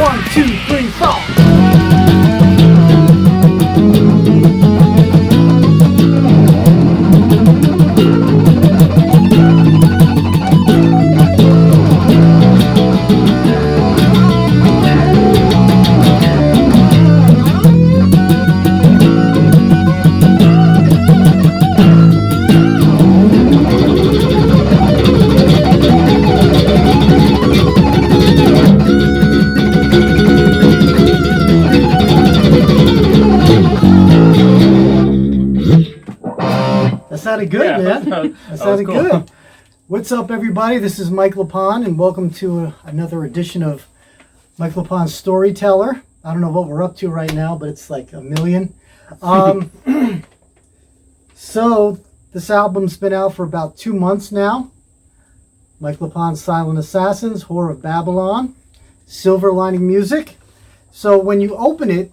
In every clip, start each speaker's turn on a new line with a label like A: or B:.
A: 1, 2, 3, 4. That sounded good, man. That sounded
B: cool.
A: good. What's up, everybody? This is Mike LePond, and welcome to another edition of Mike LePond's Storyteller. I don't know what we're up to right now, but it's like a million. So, this album's been out for about 2 months now. Mike LePond's Silent Assassins, Whore of Babylon, Silver Lining Music. So, when you open it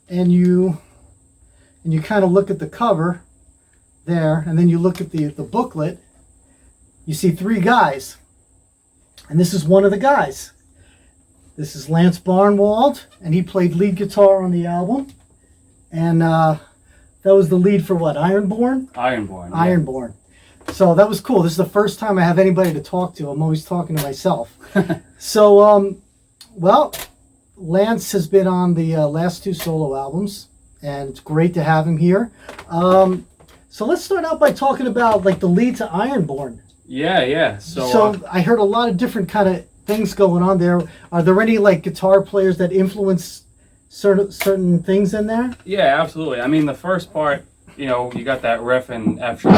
A: and you kind of look at the cover there, and then you look at the booklet, you see 3 guys. And this is one of the guys. This is Lance Barnewold, and he played lead guitar on the album. And that was the lead for what, Ironborn?
B: Ironborn. Yeah.
A: Ironborn. So that was cool. This is the first time I have anybody to talk to. I'm always talking to myself. So, well, Lance has been on the last 2 solo albums, and it's great to have him here. So let's start out by talking about like the lead to Ironborn.
B: Yeah.
A: So I heard a lot of different kind of things going on there. Are there any like guitar players that influence certain things in there?
B: Yeah, absolutely. I mean, the first part, you got that riff in F sharp.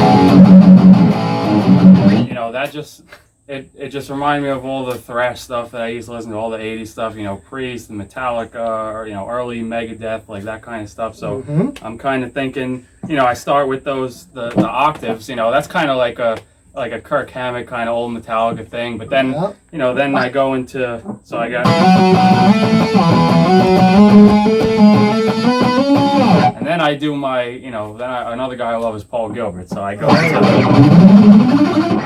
B: That just it just reminded me of all the thrash stuff that I used to listen to, all the 80s stuff, Priest and Metallica, or, early Megadeth, like that kind of stuff. So I'm kind of thinking, I start with the octaves, that's kind of like a Kirk Hammett kind of old Metallica thing, but then, then I go into, so I got, and then I do my, another guy I love is Paul Gilbert, so I go into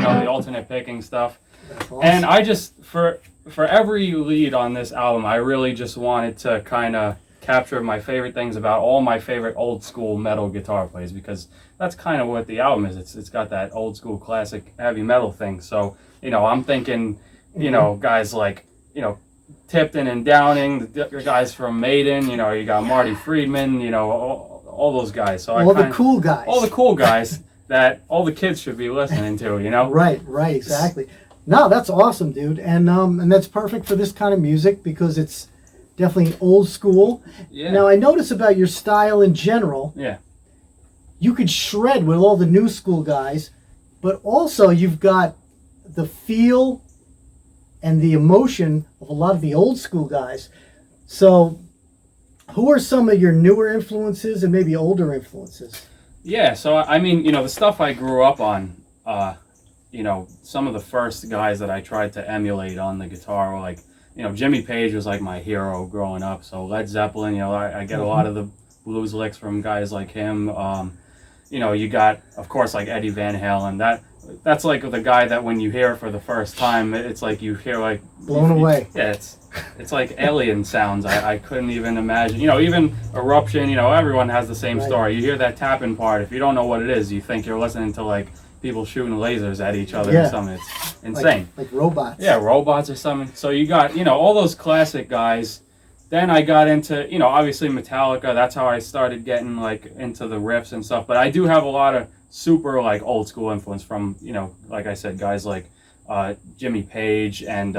B: the alternate picking stuff. Awesome. And I just, for every lead on this album, I really just wanted to kind of capture my favorite things about all my favorite old school metal guitar players, because that's kind of what the album is. It's got that old school classic heavy metal thing. So, I'm thinking, guys like, Tipton and Downing, the guys from Maiden, you got Marty Friedman, all those guys. So
A: all the cool guys.
B: All the cool guys that all the kids should be listening to,
A: Right, exactly. No, that's awesome, dude. And that's perfect for this kind of music because it's definitely old school.
B: Yeah.
A: Now, I notice about your style in general.
B: Yeah.
A: You could shred with all the new school guys, but also you've got the feel and the emotion of a lot of the old school guys. So, who are some of your newer influences and maybe older influences?
B: Yeah, so I mean, the stuff I grew up on, some of the first guys that I tried to emulate on the guitar were like, Jimmy Page was like my hero growing up. So Led Zeppelin, I get a lot of the blues licks from guys like him. You got, of course, like Eddie Van Halen. That's like the guy that when you hear it for the first time, it's like you hear like
A: blown away.
B: Yeah, it's like alien sounds. I couldn't even imagine. Even Eruption. Everyone has the same story. You hear that tapping part. If you don't know what it is, you think you're listening to like people shooting lasers at each other or something. It's insane.
A: Like robots.
B: Yeah, robots or something. So you got all those classic guys. Then I got into, obviously Metallica. That's how I started getting like into the riffs and stuff. But I do have a lot of super like old school influence from, like I said, guys like Jimmy Page and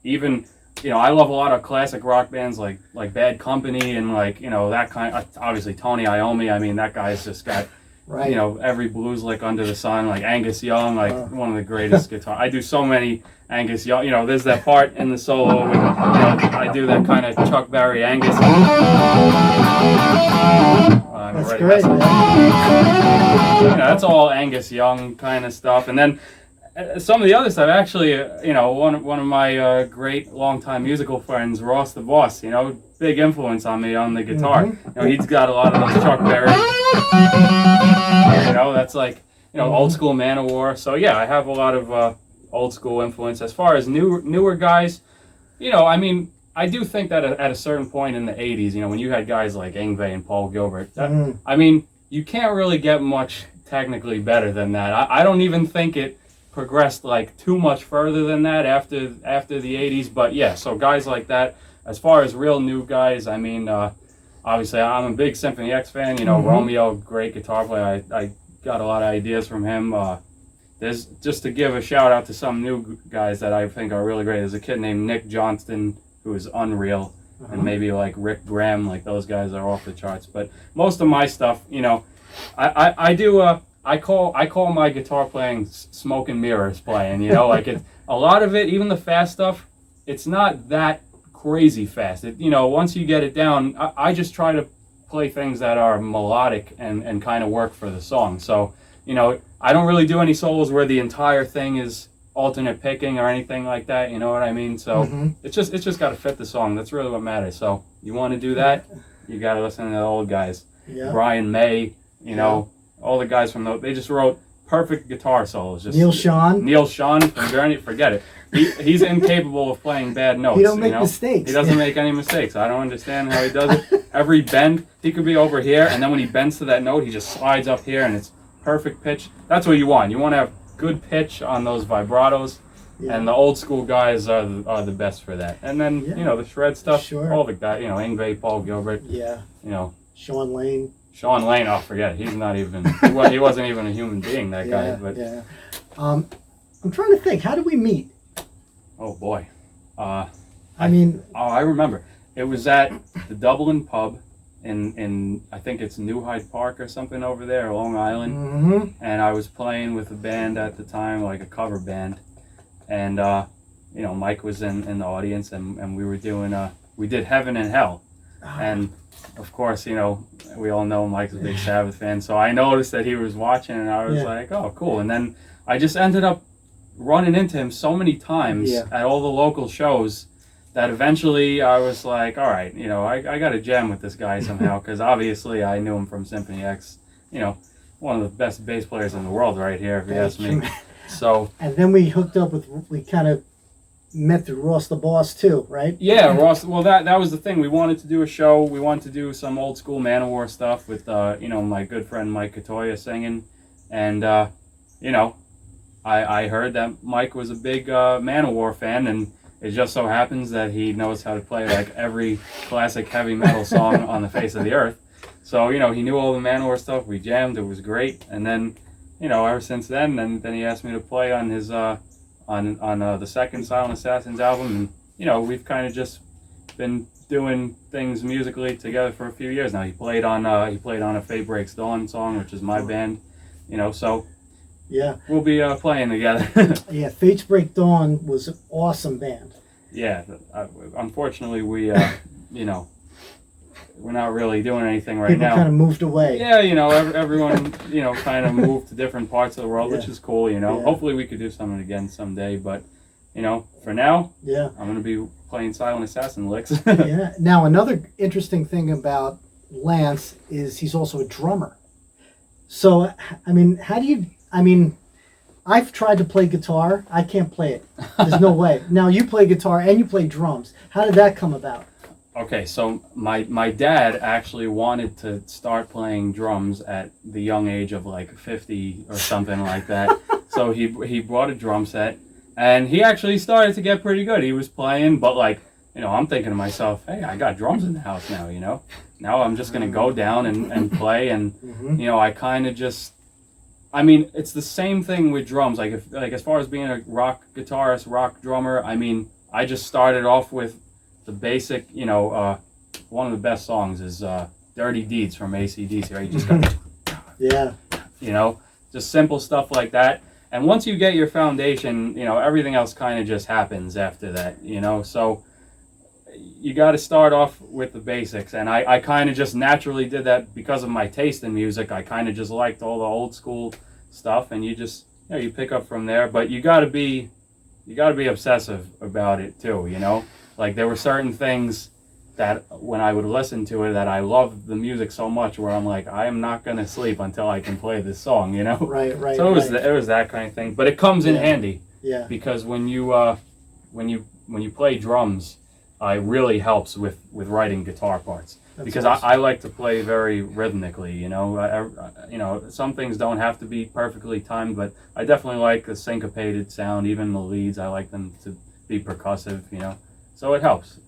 B: even, I love a lot of classic rock bands like Bad Company and like, that kind. Obviously Tony Iommi. I mean, that guy's just got, every blues lick under the sun. Like Angus Young, like one of the greatest guitar. I do so many Angus Young, there's that part in the solo with, I do that kind of Chuck Berry Angus.
A: That's great, man.
B: That's all Angus Young kind of stuff. And then some of the other stuff, actually, one of my great longtime musical friends, Ross the Boss, big influence on me on the guitar. He's got a lot of those Chuck Berry. That's like, old school Man-O-War. So yeah, I have a lot of old school influence. As far as newer guys, I mean, I do think that at a certain point in the 80s, you know, when you had guys like Yngwie and Paul Gilbert, that, I mean, you can't really get much technically better than that. I don't even think it progressed like too much further than that after the 80s. But yeah, so guys like that, as far as real new guys, I mean, obviously I'm a big Symphony X fan. You know, Romeo, great guitar player. I got a lot of ideas from him. There's, just to give a shout out to some new guys that I think are really great. There's a kid named Nick Johnston who is unreal, and maybe like Rick Graham, like those guys are off the charts. But most of my stuff, you know, I do I call my guitar playing smoke and mirrors playing. You know, like a lot of it, even the fast stuff, it's not that crazy fast. You know, once you get it down, I just try to play things that are melodic and kind of work for the song. So, you know, I don't really do any solos where the entire thing is alternate picking or anything like that, you know what I mean? So it's just got to fit the song. That's really what matters. So you want to do that, you got to listen to the old guys. Brian May, you know, all the guys from they just wrote perfect guitar solos. Just Neil Schon from Journey, forget it. He's incapable of playing bad notes.
A: He don't make mistakes.
B: He doesn't make any mistakes. I don't understand how he does it. Every bend, he could be over here, and then when he bends to that note, he just slides up here, and it's perfect pitch. That's what you want. You want to have good pitch on those vibratos, and the old school guys are the best for that. And then you know the shred stuff, all the guys, you know, Yngwie, Paul Gilbert, you know,
A: Sean Lane.
B: Oh, forget it. He's not even. He wasn't even a human being. That guy. But
A: I'm trying to think. How did we meet?
B: Oh boy.
A: I mean.
B: Oh, I remember. It was at the Dublin pub in I think it's New Hyde Park or something over there, Long Island. And I was playing with a band at the time, like a cover band, and you know, Mike was in the audience, and we were doing we did Heaven and Hell, and of course, you know, we all know Mike's a big Sabbath fan, so I noticed that he was watching, and I was like, oh, cool. And then I just ended up running into him so many times at all the local shows that eventually I was like, all right, you know, I got to jam with this guy somehow, because obviously I knew him from Symphony X, you know, one of the best bass players in the world right here, if you ask me. So. And
A: then we hooked up we kind of met through Ross the Boss too, right?
B: Yeah, Ross. Well, that was the thing. We wanted to do a show. We wanted to do some old school Manowar stuff with, you know, my good friend Mike Katoya singing, and you know, I heard that Mike was a big Manowar fan, and it just so happens that he knows how to play like every classic heavy metal song on the face of the earth. So, you know, he knew all the Manowar stuff. We jammed. It was great. And then, you know, ever since then he asked me to play on his on the second Silent Assassins album, and you know, we've kind of just been doing things musically together for a few years now. He played on a Fate Breaks Dawn song, which is my band, you know, so we'll be playing together.
A: Fates Break Dawn was an awesome band.
B: Unfortunately we you know, we're not really doing anything right now.
A: People kind of moved away.
B: Yeah, you know, everyone, you know, kind of moved to different parts of the world, which is cool, you know. Hopefully we could do something again someday, but, you know, for now, I'm going to be playing Silent Assassin licks.
A: Now, another interesting thing about Lance is he's also a drummer. So, I mean, I've tried to play guitar. I can't play it. There's no way. Now, you play guitar and you play drums. How did that come about?
B: Okay, so my dad actually wanted to start playing drums at the young age of like 50 or something like that. So he brought a drum set, and he actually started to get pretty good. He was playing, but like, you know, I'm thinking to myself, hey, I got drums in the house now, you know. Now I'm just gonna go down and play, and you know, I kind of just, I mean, it's the same thing with drums. Like as far as being a rock guitarist, rock drummer, I mean, I just started off with the basic, you know, one of the best songs is Dirty Deeds from AC/DC, right? You just got, you know, just simple stuff like that. And once you get your foundation, you know, everything else kind of just happens after that, you know. So you got to start off with the basics. And I kind of just naturally did that because of my taste in music. I kind of just liked all the old school stuff, and you just, you know, you pick up from there. But you got to be obsessive about it too, you know. Like, there were certain things that when I would listen to it, that I loved the music so much, where I'm like, I am not gonna sleep until I can play this song, you know?
A: Right.
B: So it was that kind of thing, but it comes in handy.
A: Yeah.
B: Because when you play drums, really helps with writing guitar parts.
A: That's
B: Because
A: awesome.
B: I like to play very rhythmically, you know. Some things don't have to be perfectly timed, but I definitely like the syncopated sound. Even the leads, I like them to be percussive, you know. So it helps.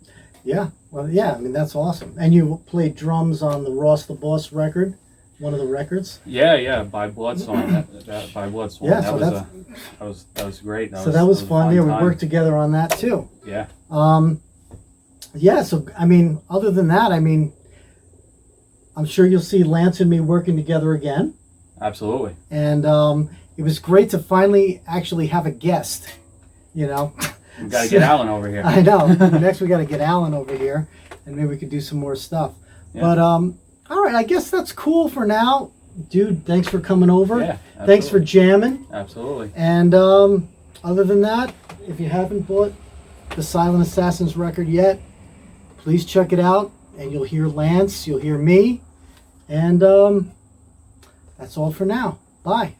A: Yeah, well, yeah, I mean, that's awesome. And you played drums on the Ross the Boss record, one of the records.
B: Yeah, by Bloodsong. By Bloodsong.
A: Yeah,
B: that
A: so
B: that was great.
A: that was
B: a
A: fun. Yeah, we
B: time.
A: worked together on that too.
B: Yeah.
A: Yeah, so I mean, other than that, I mean, I'm sure you'll see Lance and me working together again.
B: Absolutely.
A: And it was great to finally actually have a guest, you know.
B: We got to get Alan over here.
A: I know. Next we got to get Alan over here, and maybe we could do some more stuff.
B: Yeah.
A: But all right, I guess that's cool for now. Dude, thanks for coming over.
B: Yeah,
A: thanks for jamming.
B: Absolutely.
A: And other than that, if you haven't bought the Silent Assassins record yet, please check it out, and you'll hear Lance, you'll hear me, and that's all for now. Bye.